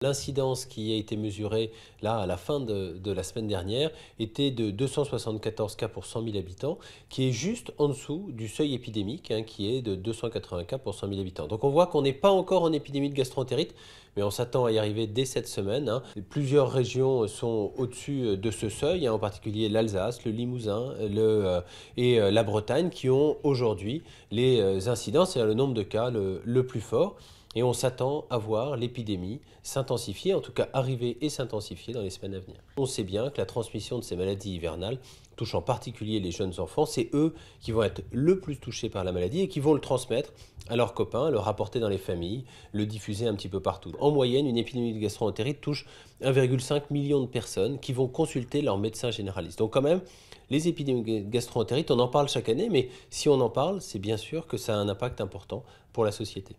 L'incidence qui a été mesurée là à la fin de la semaine dernière était de 274 cas pour 100 000 habitants, qui est juste en dessous du seuil épidémique, qui est de 280 cas pour 100 000 habitants. Donc on voit qu'on n'est pas encore en épidémie de gastroentérite, mais on s'attend à y arriver dès cette semaine. Plusieurs régions sont au-dessus de ce seuil, en particulier l'Alsace, le Limousin et la Bretagne, qui ont aujourd'hui les incidences, c'est-à-dire le nombre de cas le plus fort. Et on s'attend à voir l'épidémie s'intensifier, en tout cas arriver et s'intensifier dans les semaines à venir. On sait bien que la transmission de ces maladies hivernales touche en particulier les jeunes enfants. C'est eux qui vont être le plus touchés par la maladie et qui vont le transmettre à leurs copains, le rapporter dans les familles, le diffuser un petit peu partout. En moyenne, une épidémie de gastroentérite touche 1,5 million de personnes qui vont consulter leur médecin généraliste. Donc quand même, les épidémies de gastroentérite, on en parle chaque année, mais si on en parle, c'est bien sûr que ça a un impact important pour la société.